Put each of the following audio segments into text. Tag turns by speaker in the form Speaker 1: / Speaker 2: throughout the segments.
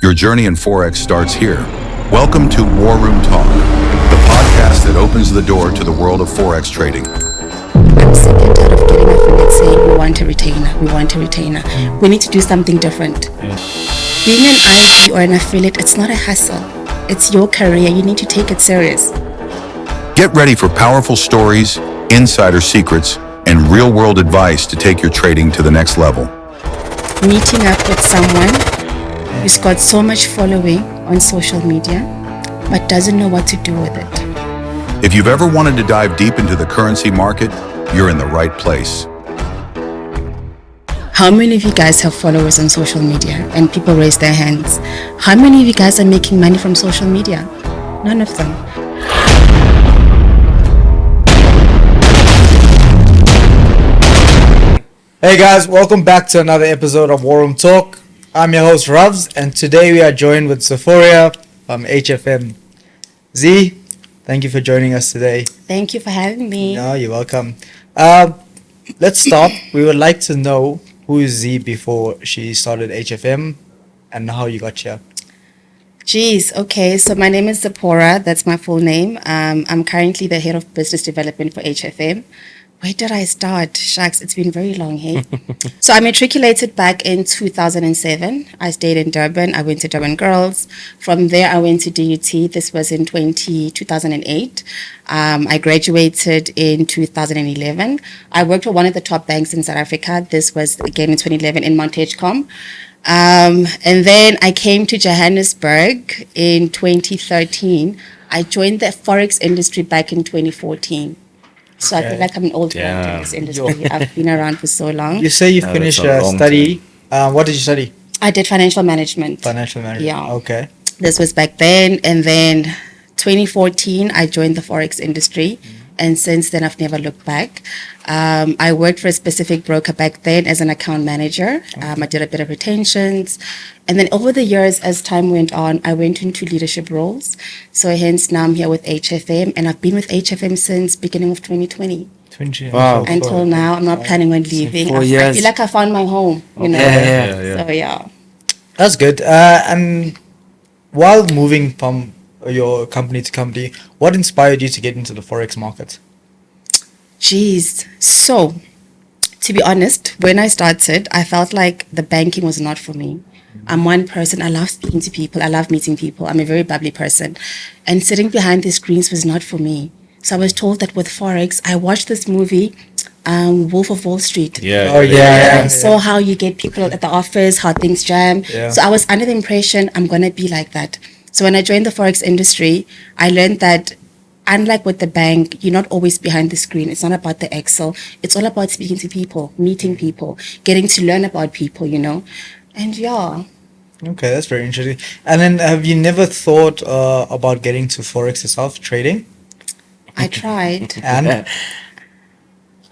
Speaker 1: Your journey in Forex starts here. Welcome to WarRoom Talk, the podcast that opens the door to the world of Forex trading.
Speaker 2: I'm sick and tired of getting affiliates saying we want a retainer, we want a retainer. We need to do something different. Being an IC or an affiliate, it's not a hassle. It's your career. You need to take it serious.
Speaker 1: Get ready for powerful stories, insider secrets, and real-world advice to take your trading to the next level.
Speaker 2: Meeting up with someone who's got so much following on social media but doesn't know what to do with it.
Speaker 1: If you've ever wanted to dive deep into the currency market, you're in the right place.
Speaker 2: How many of you guys have followers on social media? And people raise their hands. How many of you guys are making money from social media? None of them.
Speaker 3: Hey guys, welcome back to another episode of WarRoom Talk. I'm your host Ravs, and today we are joined with Ziphora from HFM. Z, thank you for joining us today.
Speaker 2: Thank you for having me.
Speaker 3: No, you're welcome. Let's start. We would like to know who is Z before she started HFM and how you got here.
Speaker 2: Geez, okay, so my name is Ziphora, that's my full name. I'm currently the head of business development for HFM. Where did I start? Shucks, it's been very long, hey? So I matriculated back in 2007. I stayed in Durban. I went to Durban Girls. From there, I went to DUT. This was in 2008. I graduated in 2011. I worked for one of the top banks in South Africa. This was, again, in 2011 in Montagecom. And then I came to Johannesburg in 2013. I joined the Forex industry back in 2014. So I feel like I'm an old man in this industry. I've been around for so long.
Speaker 3: You say you finished study. What did you study?
Speaker 2: I did financial management.
Speaker 3: Financial management.
Speaker 2: Yeah.
Speaker 3: Okay.
Speaker 2: This was back then. And then 2014, I joined the Forex industry. And since then, I've never looked back. I worked for a specific broker back then as an account manager. I did a bit of retentions. And then over the years, as time went on, I went into leadership roles. So hence now I'm here with HFM. And I've been with HFM since beginning of 2020.
Speaker 3: Wow.
Speaker 2: Until now, I'm not planning on leaving.
Speaker 4: 4 years.
Speaker 2: I feel like I found my home, you know.
Speaker 4: Yeah.
Speaker 2: So yeah.
Speaker 3: That's good. And while moving from your company to company, what inspired you to get into the Forex market?
Speaker 2: Geez. So, to be honest, when I started, I felt like the banking was not for me. I'm one person. I love speaking to people. I love meeting people. I'm a very bubbly person. And sitting behind the screens was not for me. So I was told that with Forex, I watched this movie, Wolf of Wall Street.
Speaker 3: Yeah.
Speaker 2: I saw how you get people at the office, how things jam.
Speaker 3: Yeah.
Speaker 2: So I was under the impression I'm going to be like that. So when I joined the Forex industry, I learned that unlike with the bank, you're not always behind the screen. It's not about the Excel. It's all about speaking to people, meeting people, getting to learn about people, you know. And yeah.
Speaker 3: Okay, that's very interesting. And then have you never thought about getting to Forex yourself, trading?
Speaker 2: I tried.
Speaker 3: And?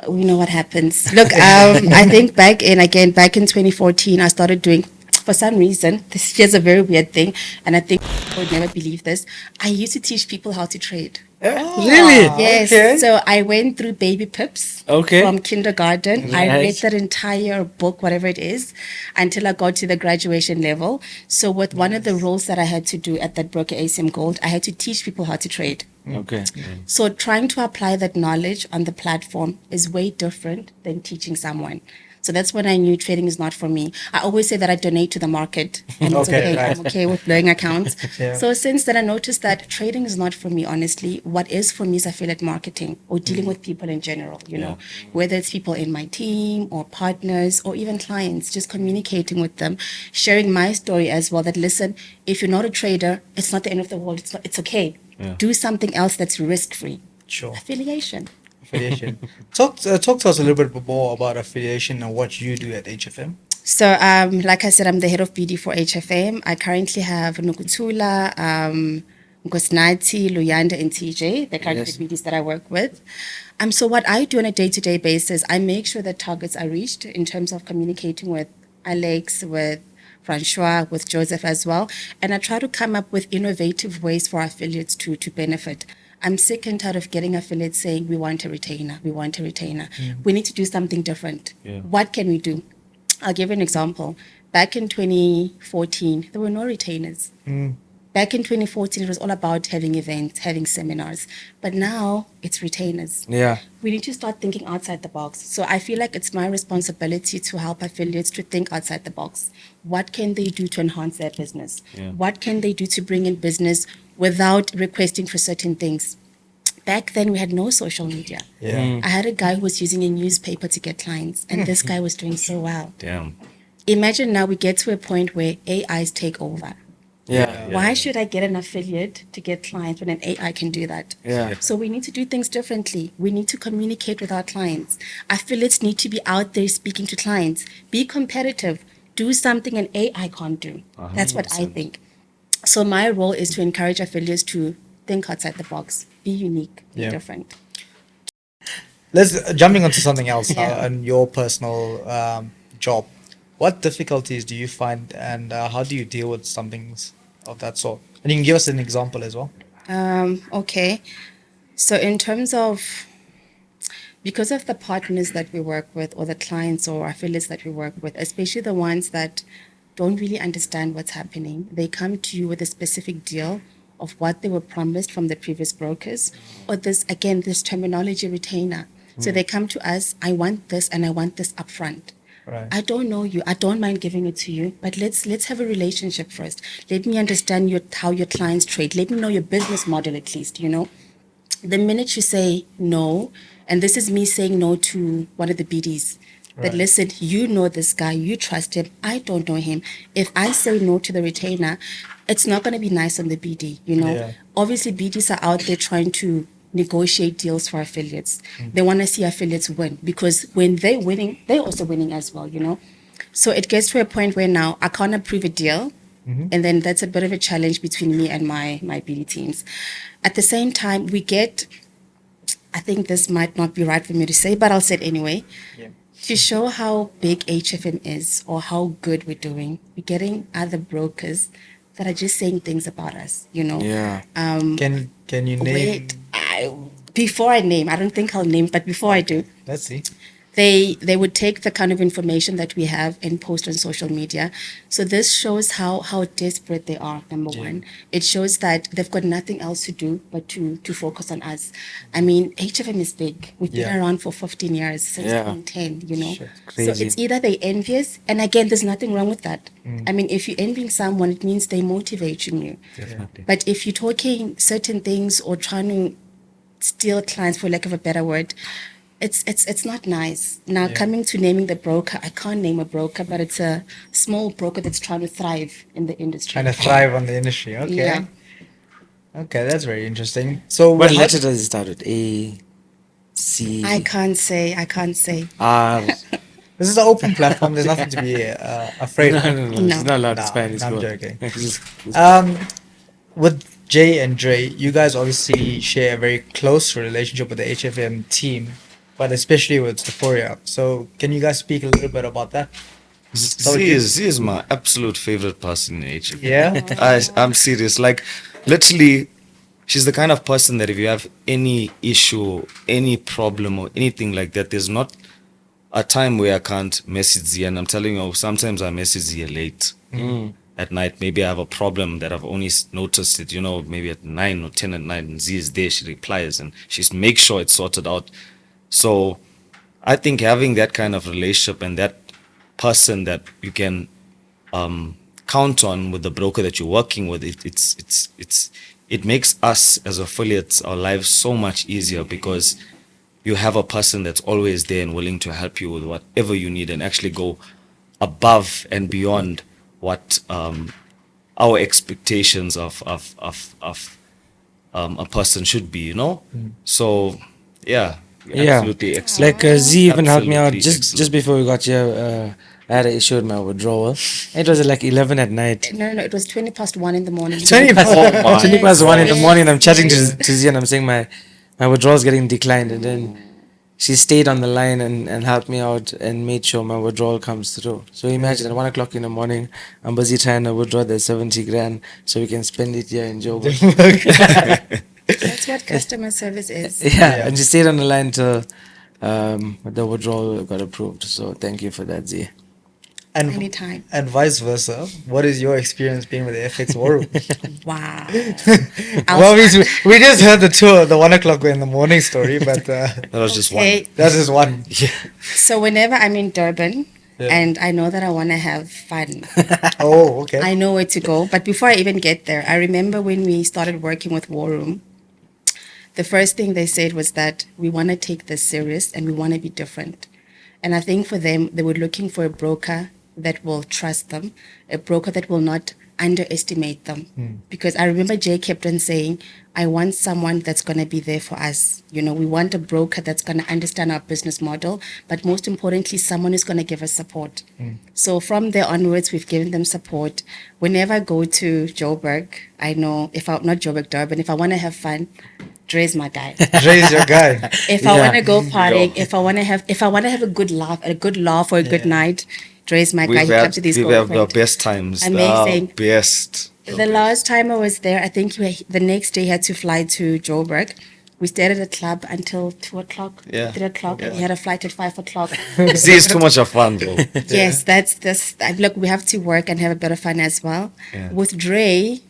Speaker 2: We know what happens. Look, I think back in 2014, I started doing, for some reason, here's a very weird thing, and I think people would never believe this. I used to teach people how to trade.
Speaker 3: Really?
Speaker 2: Yes.
Speaker 3: Okay.
Speaker 2: So I went through baby pips from kindergarten. I read that entire book, whatever it is, until I got to the graduation level. So with one of the roles that I had to do at that broker ACM Gold, I had to teach people how to trade.
Speaker 4: Okay.
Speaker 2: So trying to apply that knowledge on the platform is way different than teaching someone. So that's when I knew trading is not for me. I always say that I donate to the market, and it's okay.
Speaker 3: Right.
Speaker 2: I'm okay with blowing accounts.
Speaker 3: Yeah.
Speaker 2: So since then, I noticed that trading is not for me, honestly. What is for me is affiliate marketing or dealing with people in general, you know, whether it's people in my team or partners or even clients, just communicating with them, sharing my story as well, that listen, if you're not a trader, it's not the end of the world. It's okay. Do something else that's risk-free.
Speaker 3: Sure.
Speaker 2: Affiliation.
Speaker 3: Talk to us a little bit more about affiliation and what you do at HFM.
Speaker 2: So, like I said, I'm the head of BD for HFM. I currently have Nukutula, Nkosnati, Luyanda, and TJ. They're currently the BDs that I work with. So what I do on a day-to-day basis, I make sure that targets are reached in terms of communicating with Alex, with Francois, with Joseph as well. And I try to come up with innovative ways for affiliates to benefit. I'm sick and tired of getting affiliates saying, we want a retainer, we want a retainer. We need to do something different. What can we do? I'll give you an example. back in 2014, there were no retainers. Back in 2014, it was all about having events, having seminars. But now it's retainers.
Speaker 3: Yeah.
Speaker 2: We need to start thinking outside the box. So I feel like it's my responsibility to help affiliates to think outside the box. What can they do to enhance their business? What can they do to bring in business without requesting for certain things? Back then, we had no social media.
Speaker 3: Yeah.
Speaker 2: I had a guy who was using a newspaper to get clients, and this guy was doing so well.
Speaker 4: Damn.
Speaker 2: Imagine now we get to a point where AIs take over.
Speaker 3: Yeah.
Speaker 2: Why should I get an affiliate to get clients when an AI can do that?
Speaker 3: Yeah.
Speaker 2: So we need to do things differently. We need to communicate with our clients. Affiliates need to be out there speaking to clients. Be competitive. Do something an AI can't do. That's what I think. So my role is to encourage affiliates to think outside the box. Be unique. Be
Speaker 3: Yeah.
Speaker 2: different.
Speaker 3: Let's jumping onto something else now,
Speaker 2: Yeah.
Speaker 3: and your personal job. What difficulties do you find, and how do you deal with some things of that sort? And you can give us an example as well.
Speaker 2: Okay. So in terms of, because of the partners that we work with or the clients or affiliates that we work with, especially the ones that don't really understand what's happening, they come to you with a specific deal of what they were promised from the previous brokers, or this, again, this terminology retainer. So they come to us, I want this and I want this upfront.
Speaker 3: Right.
Speaker 2: I don't know you. I don't mind giving it to you, but let's have a relationship first. Let me understand how your clients trade. Let me know your business model at least, you know. The minute you say no, and this is me saying no to one of the BDs, that listen, you know this guy, you trust him, I don't know him. If I say no to the retainer, it's not going to be nice on the BD, you know.
Speaker 3: Yeah.
Speaker 2: Obviously, BDs are out there trying to negotiate deals for affiliates. They want to see affiliates win because when they're winning, they're also winning as well, you know. So it gets to a point where now I can't approve a deal, and then that's a bit of a challenge between me and my BD teams. At the same time, we get, I think this might not be right for me to say, but I'll say it anyway.
Speaker 3: Yeah.
Speaker 2: To show how big HFM is or how good we're doing, we're getting other brokers that are just saying things about us, you know.
Speaker 4: Yeah.
Speaker 3: Can you name?
Speaker 2: Before I name, I don't think I'll name, but before I do,
Speaker 3: Let's see.
Speaker 2: they would take the kind of information that we have and post on social media. So this shows how desperate they are, number one. It shows that they've got nothing else to do but to focus on us. I mean, HFM is big. We've been
Speaker 3: Yeah.
Speaker 2: around for 15 years, since
Speaker 4: Yeah.
Speaker 2: 2010, you know.
Speaker 3: Shit,
Speaker 2: So
Speaker 4: crazy.
Speaker 2: it's either they envious, and again, there's nothing wrong with that. I mean, if you're envying someone, it means they're motivating you.
Speaker 4: Definitely.
Speaker 2: But if you're talking certain things or trying to steal clients, for lack of a better word, it's not nice. Now, coming to naming the broker, I can't name a broker, but it's a small broker that's trying to thrive in the industry.
Speaker 3: Trying to thrive on the industry. Okay.
Speaker 2: Yeah.
Speaker 3: Okay, that's very interesting. So
Speaker 4: What
Speaker 3: how-
Speaker 4: letter does it start with? A, C,
Speaker 2: I can't say.
Speaker 4: R.
Speaker 3: This is an open platform. There's nothing to be afraid
Speaker 4: No,
Speaker 3: of.
Speaker 4: no, no.
Speaker 2: No.
Speaker 4: It's not allowed.
Speaker 3: No,
Speaker 4: It's fine. It's
Speaker 3: I'm
Speaker 4: cool.
Speaker 3: joking.
Speaker 4: Just-
Speaker 3: With Jay and Dre, you guys obviously share a very close relationship with the HFM team, but especially with Ziphora. So can you guys speak a little bit about that?
Speaker 5: Z is my absolute favorite person in HF.
Speaker 3: Yeah?
Speaker 5: I'm serious. Like, literally, she's the kind of person that if you have any issue, any problem, or anything like that, there's not a time where I can't message Z. And I'm telling you, sometimes I message Z late at night. Maybe I have a problem that I've only noticed it, you know, maybe at 9 or 10 at night, and Z is there. She replies and she's make sure it's sorted out. So I think having that kind of relationship and that person that you can count on with the broker that you're working with, it makes us as affiliates, our lives so much easier because you have a person that's always there and willing to help you with whatever you need and actually go above and beyond what our expectations of a person should be, you know. So yeah, absolutely excellent.
Speaker 4: Like Z even helped me out
Speaker 5: Absolutely
Speaker 4: just
Speaker 5: excellent.
Speaker 4: before we got here. I had an issue with my withdrawal. It was at like 11 at night.
Speaker 2: No, it was 20 past 1 in the morning.
Speaker 3: 20 past-
Speaker 5: Oh my
Speaker 4: 20 past 1 in the
Speaker 2: Yes.
Speaker 4: morning. I'm chatting to Z and I'm saying my withdrawal's getting declined. And then she stayed on the line and helped me out and made sure my withdrawal comes through. So imagine at 1 o'clock in the morning, I'm busy trying to withdraw the 70 grand so we can spend it here in Joburg.
Speaker 2: That's what customer service is.
Speaker 4: Yeah, and she stayed on the line till the withdrawal got approved. So thank you for that, Z.
Speaker 3: And
Speaker 2: anytime.
Speaker 3: and vice versa. What is your experience being with the FX War Room?
Speaker 2: Wow.
Speaker 3: Well, we just heard the 1 o'clock in the morning story, but
Speaker 5: That was just one.
Speaker 2: Okay.
Speaker 3: that is one.
Speaker 2: So whenever I'm in Durban
Speaker 3: Yeah.
Speaker 2: and I know that I want to have fun,
Speaker 3: Oh, okay.
Speaker 2: I know where to go. But before I even get there, I remember when we started working with WarRoom, the first thing they said was that we want to take this serious and we want to be different. And I think for them, they were looking for a broker that will trust them, a broker that will not underestimate them. Because I remember Jay kept on saying, I want someone that's going to be there for us. You know, we want a broker that's going to understand our business model, but most importantly, someone who's going to give us support. So from there onwards, we've given them support. Whenever I go to Joburg, I know if I, not Joburg, Durban, if I want to have fun, Dre's my guy.
Speaker 3: Dre's your guy.
Speaker 2: If I
Speaker 4: Yeah.
Speaker 2: want to go partying, if I want to have a good laugh or a good night, Dre's my guy. He comes to these
Speaker 5: we've had the
Speaker 2: girlfriend.
Speaker 5: best times.
Speaker 2: Amazing.
Speaker 5: The best.
Speaker 2: The last time I was there, I think the next day he had to fly to Joburg. We stayed at a club until 2 o'clock,
Speaker 5: Yeah.
Speaker 2: 3 o'clock, and
Speaker 5: Yeah.
Speaker 2: he had a flight at 5 o'clock.
Speaker 5: See, it's too much of fun, bro.
Speaker 2: Yes, look, we have to work and have a bit of fun as well.
Speaker 5: Yeah.
Speaker 2: With Jay,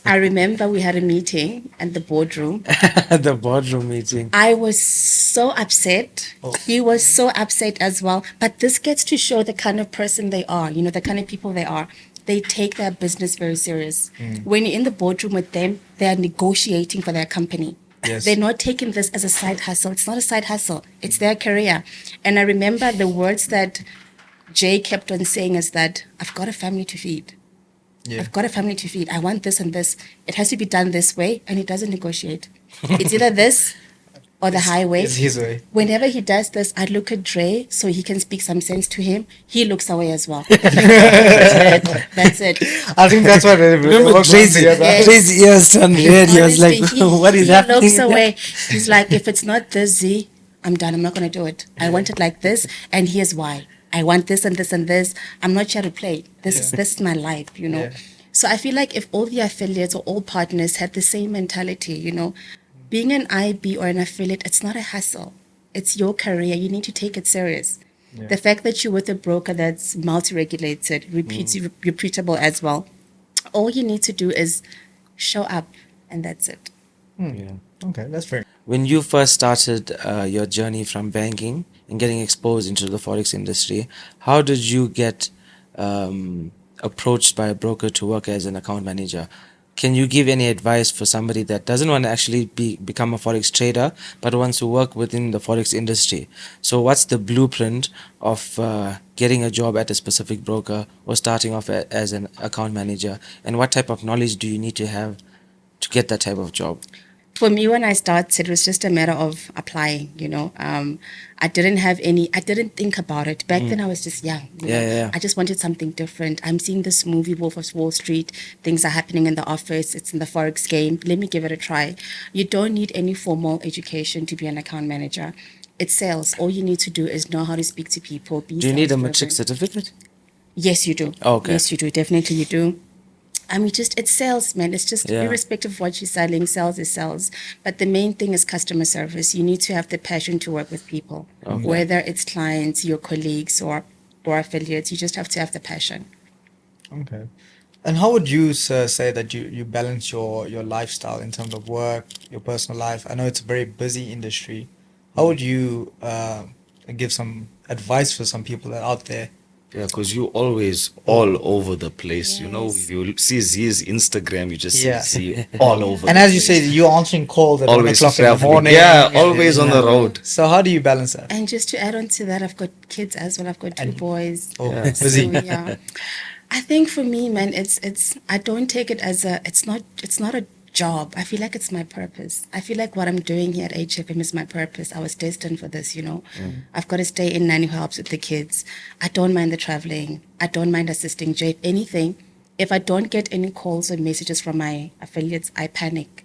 Speaker 2: I remember we had a meeting at the boardroom.
Speaker 4: The boardroom meeting.
Speaker 2: I was so upset. He was so upset as well. But this gets to show the kind of person they are, you know, the kind of people they are. They take their business very serious. When you're in the boardroom with them, they are negotiating for their company.
Speaker 3: Yes.
Speaker 2: They're not taking this as a side hustle. It's not a side hustle. It's their career. And I remember the words that Jay kept on saying is that, I've got a family to feed.
Speaker 3: Yeah.
Speaker 2: I've got a family to feed. I want this and this. It has to be done this way, and he doesn't negotiate. It's either this or the highway.
Speaker 3: It's his way.
Speaker 2: Whenever he does this, I look at Dre so he can speak some sense to him. He looks away as well. That's it.
Speaker 3: I think that's what it
Speaker 4: Remember Dre's
Speaker 2: Yes.
Speaker 4: ears turned red. He was like,
Speaker 2: Honestly,
Speaker 4: what is
Speaker 2: he
Speaker 4: happening?
Speaker 2: looks away. He's like, if it's not this, Z, I'm done. I'm not going to do it. I want it like this, and here's why. I want this and this and this. I'm not here to play. This is my life, you know.
Speaker 3: Yeah.
Speaker 2: So I feel like if all the affiliates or all partners had the same mentality, you know, being an IB or an affiliate, it's not a hassle. It's your career. You need to take it serious. The fact that you're with a broker that's multi-regulated, reputable as well, all you need to do is show up, and that's it.
Speaker 3: Okay, that's fair.
Speaker 4: When you first started your journey from banking and getting exposed into the Forex industry, how did you get approached by a broker to work as an account manager? Can you give any advice for somebody that doesn't want to actually become a Forex trader, but wants to work within the Forex industry? So what's the blueprint of getting a job at a specific broker or starting off as an account manager? And what type of knowledge do you need to have to get that type of job?
Speaker 2: For me, when I started, it was just a matter of applying, you know. I didn't think about it. Back then, I was just young. You know?
Speaker 4: Yeah.
Speaker 2: I just wanted something different. I'm seeing this movie, Wolf of Wall Street. Things are happening in the office. It's in the Forex game. Let me give it a try. You don't need any formal education to be an account manager. It's sales. All you need to do is know how to speak to people.
Speaker 4: Do you need a
Speaker 2: sales-driven.
Speaker 4: matric certificate?
Speaker 2: Yes, you do.
Speaker 4: Okay.
Speaker 2: Yes, you do. Definitely, you do. I mean, it's sales, man. It's just
Speaker 4: Yeah.
Speaker 2: irrespective of what you're selling, sales is sales. But the main thing is customer service. You need to have the passion to work with people, whether it's clients, your colleagues, or affiliates. You just have to have the passion.
Speaker 3: Okay. And how would you, sir, say that you balance your lifestyle in terms of work, your personal life? I know it's a very busy industry. How would you give some advice for some people that are out there?
Speaker 5: Yeah, because you always all over the place. You know,
Speaker 2: Yes.
Speaker 5: if you see Z's Instagram, you just
Speaker 3: Yeah.
Speaker 5: see all over.
Speaker 3: And
Speaker 5: the
Speaker 3: as you
Speaker 5: place.
Speaker 3: say, you're answering calls at 1
Speaker 5: always
Speaker 3: o'clock in the
Speaker 5: traveling.
Speaker 3: morning.
Speaker 5: Yeah, always on the road.
Speaker 3: So how do you balance that?
Speaker 2: And just to add on to that, I've got kids as well. I've got two boys.
Speaker 3: Oh,
Speaker 5: Yeah.
Speaker 2: So,
Speaker 3: busy.
Speaker 2: yeah. I think for me, man, it's I don't take it as it's not a job. I feel like it's my purpose. I feel like what I'm doing here at HFM is my purpose. I was destined for this, you know. I've got to stay in nanny who helps with the kids. I don't mind the traveling. I don't mind assisting Jay. If anything, if I don't get any calls or messages from my affiliates, I panic.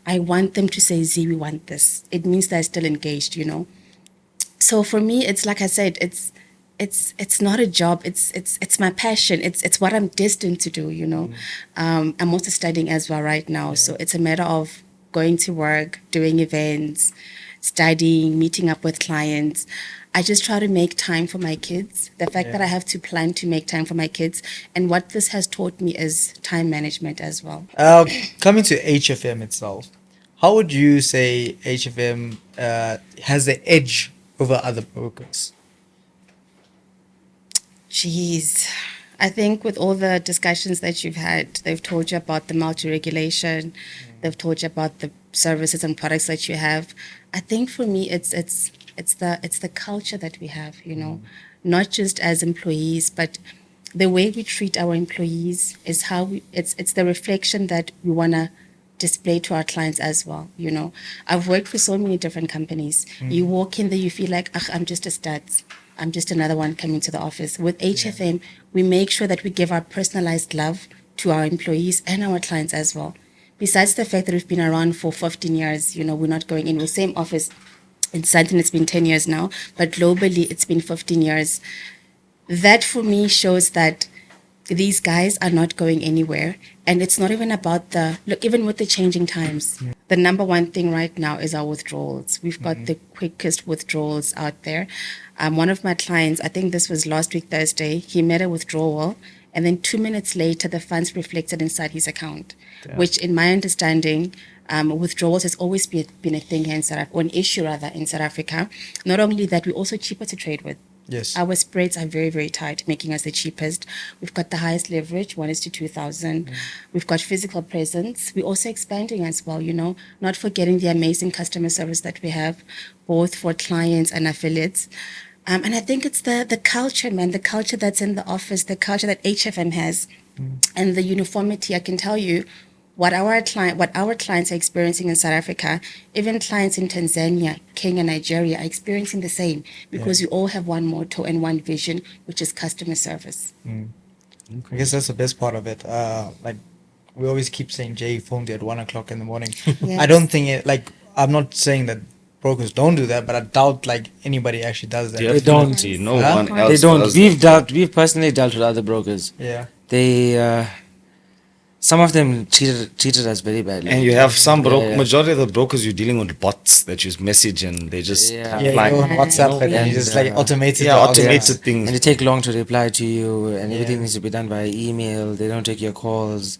Speaker 2: I want them to say, Z, we want this. It means they're still engaged, you know. So for me, it's like I said, it's not a job. It's my passion. It's what I'm destined to do. You know, I'm also studying as well right now. So it's a matter of going to work, doing events, studying, meeting up with clients. I just try to make time for my kids. The fact that I have to plan to make time for my kids, and what this has taught me is time management as well.
Speaker 3: Coming to HFM itself, how would you say HFM has the edge over other brokers?
Speaker 2: Jeez. I think with all the discussions that you've had, they've told you about the multi-regulation, they've told you about the services and products that you have. I think for me, it's the culture that we have, you know, not just as employees, but the way we treat our employees is how it's the reflection that we want to display to our clients as well. You know, I've worked for so many different companies. You walk in there, you feel like, I'm just a stats. I'm just another one coming to the office. With HFM, we make sure that we give our personalized love to our employees and our clients as well. Besides the fact that we've been around for 15 years, you know, we're not going in the same office. In Sandton, it's been 10 years now, but globally, it's been 15 years. That for me shows that these guys are not going anywhere. And it's not even about look, even with the changing times, the number one thing right now is our withdrawals. We've got the quickest withdrawals out there. One of my clients, I think this was last week, Thursday, he made a withdrawal. And then 2 minutes later, the funds reflected inside his account, which in my understanding, withdrawals has always been a thing here in South Africa, or an issue rather in South Africa. Not only that, we're also cheaper to trade with.
Speaker 3: Yes.
Speaker 2: Our spreads are very, very tight, making us the cheapest. We've got the highest leverage, 1:2,000. We've got physical presence. We're also expanding as well, you know, not forgetting the amazing customer service that we have, both for clients and affiliates. And I think it's the culture, man, the culture that's in the office, the culture that HFM has, and the uniformity. I can tell you what our clients are experiencing in South Africa, even clients in Tanzania, Kenya, Nigeria are experiencing the same, because we all have one motto and one vision, which is customer service.
Speaker 3: I guess that's the best part of it. Like we always keep saying, Jay phoned you at 1 o'clock in the morning.
Speaker 2: Yes.
Speaker 3: I don't think I'm not saying that brokers don't do that, but I doubt like anybody actually does that.
Speaker 4: They don't.
Speaker 5: Definitely, no
Speaker 3: Huh?
Speaker 5: one else
Speaker 4: They don't.
Speaker 5: does that.
Speaker 4: We've personally dealt with other brokers.
Speaker 3: Yeah.
Speaker 4: They, some of them treated us very badly.
Speaker 5: And you have some
Speaker 4: Yeah.
Speaker 5: majority of the brokers you're dealing with bots that use message and they just
Speaker 4: Yeah.
Speaker 3: Yeah,
Speaker 5: like,
Speaker 3: you go on WhatsApp and
Speaker 4: and,
Speaker 3: you just like automated.
Speaker 5: yeah,
Speaker 3: the
Speaker 5: automated
Speaker 3: answer.
Speaker 5: things.
Speaker 4: And they take long to reply to you, and everything
Speaker 3: Yeah.
Speaker 4: needs to be done by email. They don't take your calls.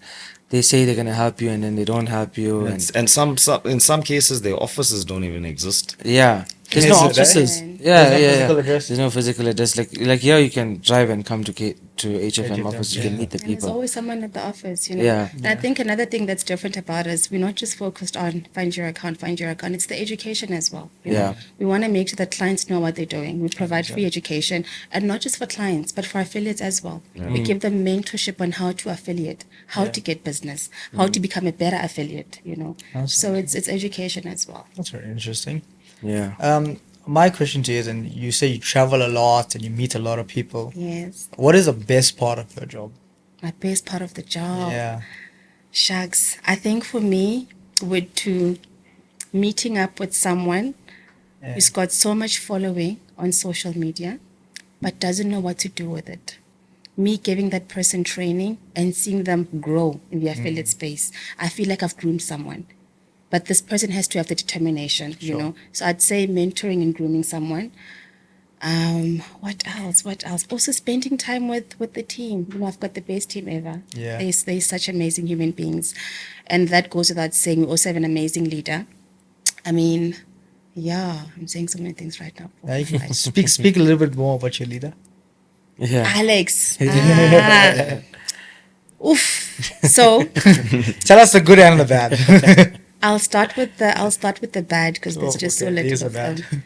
Speaker 4: They say they're gonna help you, and then they don't help you.
Speaker 5: And some in some cases their offices don't even exist.
Speaker 4: Yeah, there's
Speaker 3: Is
Speaker 4: no
Speaker 3: it there?
Speaker 4: offices.
Speaker 2: There's
Speaker 4: Yeah,
Speaker 3: no
Speaker 4: yeah,
Speaker 3: physical
Speaker 4: yeah.
Speaker 3: address?
Speaker 4: There's no physical address. Like here, you can drive and come to HFM office. You can
Speaker 3: yeah.
Speaker 4: meet the
Speaker 2: And there's
Speaker 4: people.
Speaker 2: always someone at the office, you know.
Speaker 4: Yeah.
Speaker 2: And I think another thing that's different about us, we're not just focused on find your account. It's the education as well. You know?
Speaker 4: Yeah.
Speaker 2: We want to make sure that clients know what they're doing. We provide free education, and not just for clients, but for affiliates as well. We give them mentorship on how to affiliate, how to get business, how to become a better affiliate, you know. So it's education as well.
Speaker 3: That's very interesting.
Speaker 4: Yeah.
Speaker 3: My question to you is, and you say you travel a lot and you meet a lot of people.
Speaker 2: Yes.
Speaker 3: What is the best part of your job?
Speaker 2: My best part of the job.
Speaker 3: Yeah.
Speaker 2: Shucks. I think for me, meeting up with someone
Speaker 3: Yeah.
Speaker 2: who's got so much following on social media, but doesn't know what to do with it. Me giving that person training and seeing them grow in the affiliate space, I feel like I've groomed someone. But this person has to have the determination, you know. So I'd say mentoring and grooming someone. What else? Also spending time with the team. You know, I've got the best team ever.
Speaker 3: Yeah.
Speaker 2: They're such amazing human beings. And that goes without saying. We also have an amazing leader. I mean, yeah, I'm saying so many things right now.
Speaker 3: You can speak a little bit more about your leader.
Speaker 4: Yeah.
Speaker 2: Alex. Oof. So
Speaker 3: Tell us the good and the bad.
Speaker 2: I'll start with the bad, because there's just so
Speaker 3: okay.
Speaker 2: little
Speaker 3: Here's
Speaker 2: of
Speaker 3: the bad.
Speaker 2: them.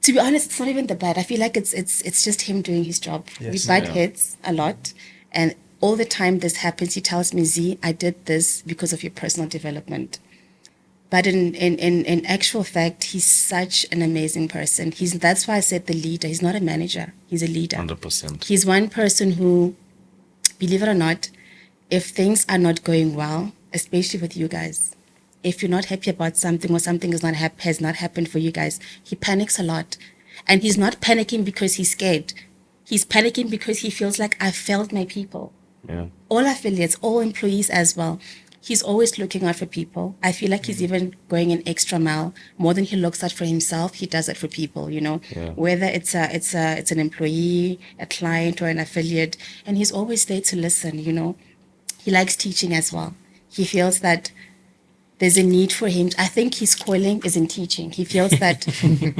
Speaker 2: To be honest, it's not even the bad. I feel like it's just him doing his job.
Speaker 3: Yes.
Speaker 2: We butt heads a lot, and all the time this happens, he tells me, Z, I did this because of your personal development. But in actual fact, he's such an amazing person. That's why I said the leader. He's not a manager. He's a leader.
Speaker 5: 100%.
Speaker 2: He's one person who, believe it or not, if things are not going well, especially with you guys, if you're not happy about something or something has not happened for you guys, he panics a lot. And he's not panicking because he's scared. He's panicking because he feels like, I failed my people.
Speaker 5: Yeah.
Speaker 2: All affiliates, all employees as well. He's always looking out for people. I feel like he's even going an extra mile. More than he looks out for himself, he does it for people, you know.
Speaker 5: Yeah.
Speaker 2: Whether it's an employee, a client, or an affiliate, and he's always there to listen, you know. He likes teaching as well. He feels that there's a need for him. I think his calling is in teaching. He feels that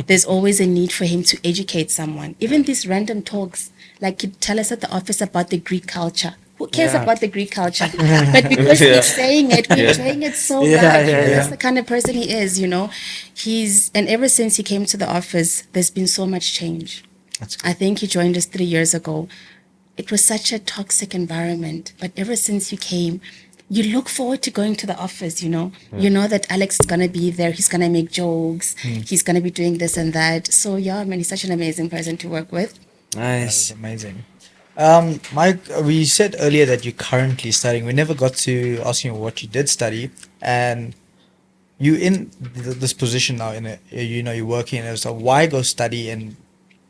Speaker 2: there's always a need for him to educate someone. Even these random talks, like he'd tell us at the office about the Greek culture. Who cares
Speaker 4: Yeah.
Speaker 2: about the Greek culture? But because we're saying it, we're saying it so
Speaker 4: Yeah,
Speaker 2: much.
Speaker 4: yeah,
Speaker 2: That's
Speaker 4: yeah.
Speaker 2: the kind of person he is, you know. And ever since he came to the office, there's been so much change.
Speaker 3: That's
Speaker 2: I think he joined us 3 years ago. It was such a toxic environment, but ever since you came, you look forward to going to the office, you know. You know that Alex is going to be there. He's going to make jokes. He's going to be doing this and that. So, yeah, man, he's such an amazing person to work with.
Speaker 3: That's
Speaker 4: Nice.
Speaker 3: amazing. Mike, we said earlier that you're currently studying. We never got to asking you what you did study, and you in this position now. You're working, and so why go study? And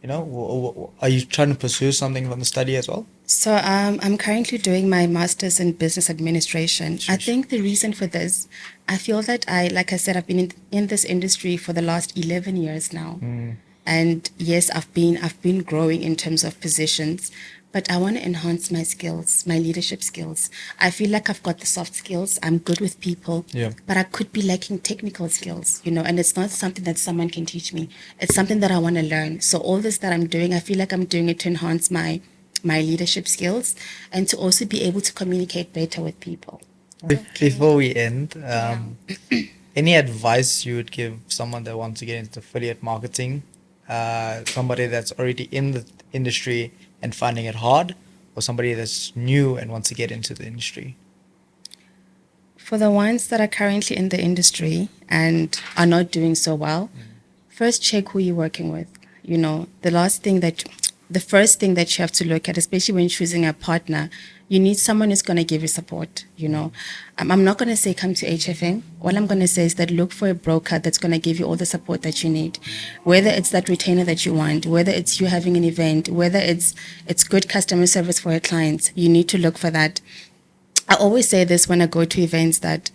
Speaker 3: are you trying to pursue something from the study as well?
Speaker 2: So I'm currently doing my master's in business administration. I think the reason for this, I feel that like I said, I've been in this industry for the last 11 years now. And yes, I've been growing in terms of positions, but I want to enhance my skills, my leadership skills. I feel like I've got the soft skills. I'm good with people,
Speaker 3: Yeah.
Speaker 2: but I could be lacking technical skills, you know, and it's not something that someone can teach me. It's something that I want to learn. So all this that I'm doing, I feel like I'm doing it to enhance my leadership skills and to also be able to communicate better with people.
Speaker 3: Before we end, any advice you would give someone that wants to get into affiliate marketing, somebody that's already in the industry and finding it hard, or somebody that's new and wants to get into the industry?
Speaker 2: For the ones that are currently in the industry and are not doing so well, first check who you're working with. You know, the first thing that you have to look at, especially when choosing a partner, you need someone who's going to give you support, you know. I'm not going to say come to HFM. All I'm going to say is that look for a broker that's going to give you all the support that you need. Whether it's that retainer that you want, whether it's you having an event, whether it's good customer service for your clients, you need to look for that. I always say this when I go to events that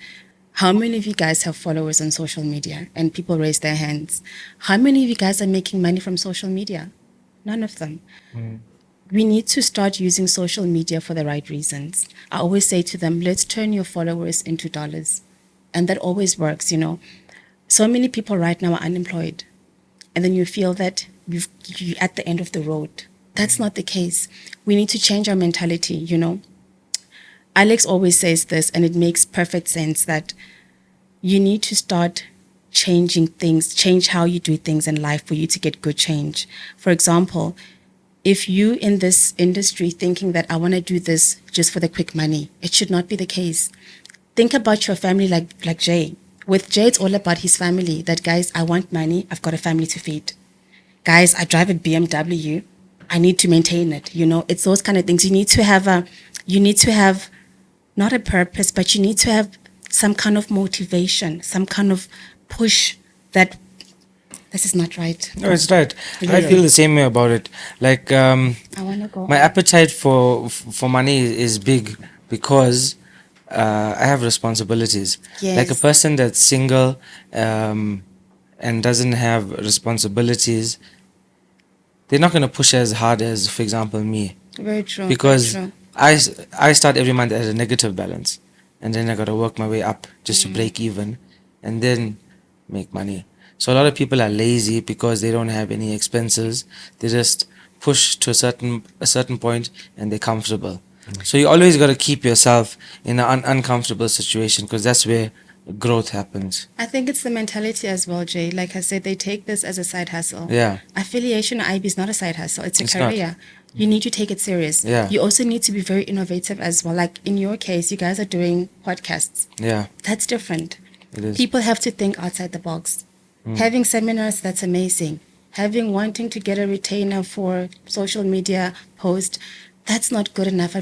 Speaker 2: how many of you guys have followers on social media? And people raise their hands. How many of you guys are making money from social media? None of them. We need to start using social media for the right reasons. I always say to them, let's turn your followers into dollars. And that always works, you know. So many people right now are unemployed. And then you feel that you're at the end of the road. That's not the case. We need to change our mentality, you know. Alex always says this, and it makes perfect sense, that you need to start changing things, change how you do things in life for you to get good change. For example, if you in this industry thinking that I want to do this just for the quick money, it should not be the case. Think about your family like Jay. With Jay, it's all about his family. That, guys, I want money. I've got a family to feed. Guys, I drive a BMW. I need to maintain it. You know, it's those kind of things. You need to have not a purpose, but you need to have some kind of motivation, some kind of push that this is not right.
Speaker 4: No, it's right. I feel the same way about it. Like
Speaker 2: I want to go.
Speaker 4: my appetite for money is big because I have responsibilities. Like a
Speaker 2: Yes.
Speaker 4: person that's single and doesn't have responsibilities, they're not going to push as hard as, for example, me.
Speaker 2: Very true.
Speaker 4: Because
Speaker 2: very true.
Speaker 4: I start every month at a negative balance, and then I got to work my way up just to break even, and then make money. So a lot of people are lazy because they don't have any expenses. They just push to a certain point and they're comfortable. So you always got to keep yourself in an uncomfortable situation, because that's where growth happens.
Speaker 2: I think it's the mentality as well, Jay. Like I said, they take this as a side hustle.
Speaker 4: Yeah.
Speaker 2: Affiliation or IB is not a side hustle. It's a
Speaker 4: It's not.
Speaker 2: career. You need to take it serious.
Speaker 4: Yeah.
Speaker 2: You also need to be very innovative as well. Like in your case, you guys are doing podcasts.
Speaker 4: Yeah,
Speaker 2: That's different.
Speaker 4: it is.
Speaker 2: People have to think outside the box. Having seminars, that's amazing. Wanting to get a retainer for social media post, that's not good enough,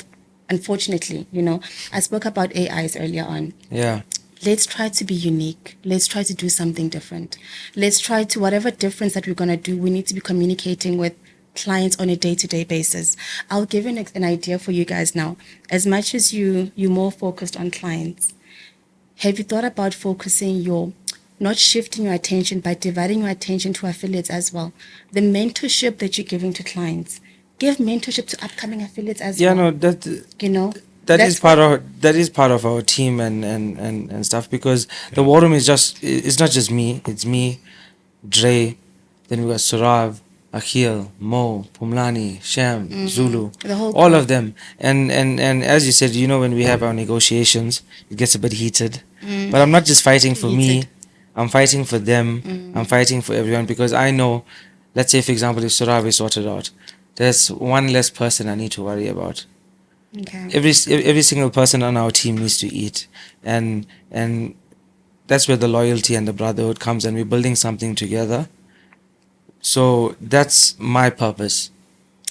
Speaker 2: unfortunately. You know, I spoke about AIs earlier on.
Speaker 4: Yeah.
Speaker 2: Let's try to be unique. Let's try to do something different. Let's try to, whatever difference that we're going to do, we need to be communicating with clients on a day-to-day basis. I'll give you an idea for you guys now. As much as you're more focused on clients, have you thought about focusing your, not shifting your attention, but dividing your attention to affiliates as well? The mentorship that you're giving to clients, give mentorship to upcoming affiliates as
Speaker 4: Yeah,
Speaker 2: well.
Speaker 4: no, that
Speaker 2: You know,
Speaker 4: that is
Speaker 2: that's
Speaker 4: part
Speaker 2: what-
Speaker 4: of our team and stuff, because the WarRoom is just, it's not just me, it's me, Dre, then we got Surav, Akhil, Mo, Pumlani, Sham, Zulu,
Speaker 2: The whole
Speaker 4: all
Speaker 2: crew.
Speaker 4: of them. And as you said, you know, when we have our negotiations, it gets a bit heated. But I'm not just fighting for me,
Speaker 2: Heated.
Speaker 4: I'm fighting for them, I'm fighting for everyone, because I know, let's say for example, if Surav is sorted out, there's one less person I need to worry about.
Speaker 2: Okay.
Speaker 4: Every single person on our team needs to eat, and that's where the loyalty and the brotherhood comes, and we're building something together. So that's my purpose.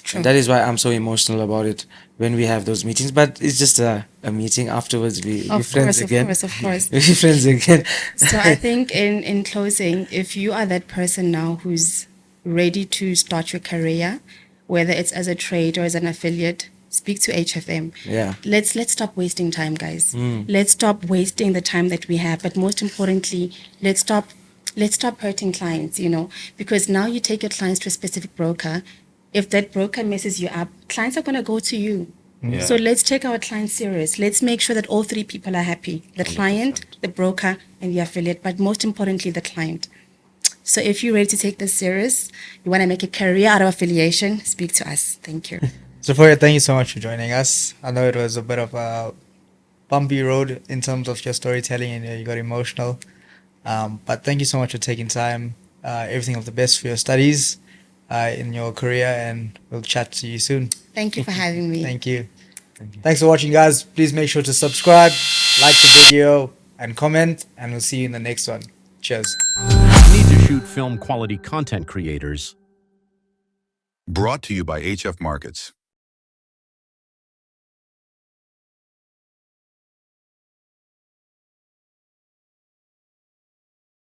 Speaker 2: True.
Speaker 4: And that is why I'm so emotional about it when we have those meetings. But it's just a meeting. Afterwards, we're
Speaker 2: Of
Speaker 4: friends
Speaker 2: course,
Speaker 4: again.
Speaker 2: of course.
Speaker 4: We're friends again.
Speaker 2: So I think in closing, if you are that person now who's ready to start your career, whether it's as a trade or as an affiliate, speak to HFM.
Speaker 4: Yeah.
Speaker 2: Let's stop wasting time, guys. Let's stop wasting the time that we have. But most importantly, let's stop hurting clients, because now you take your clients to a specific broker. If that broker messes you up, clients are going to go to you.
Speaker 5: Yeah.
Speaker 2: So let's take our clients serious. Let's make sure that all three people are happy: the client, the broker, and the affiliate, but most importantly, the client. So if you're ready to take this serious, you want to make a career out of affiliation, speak to us. Thank you.
Speaker 3: Ziphora, thank you so much for joining us. I know it was a bit of a bumpy road in terms of your storytelling, and you got emotional. But thank you so much for taking time. Everything of the best for your studies, in your career, and we'll chat to you soon.
Speaker 2: Thank you for having me.
Speaker 3: Thank you. Thanks for watching, guys. Please make sure to subscribe, like the video, and comment, and we'll see you in the next one. Cheers.
Speaker 1: Need to shoot film quality content creators. Brought to you by HF Markets.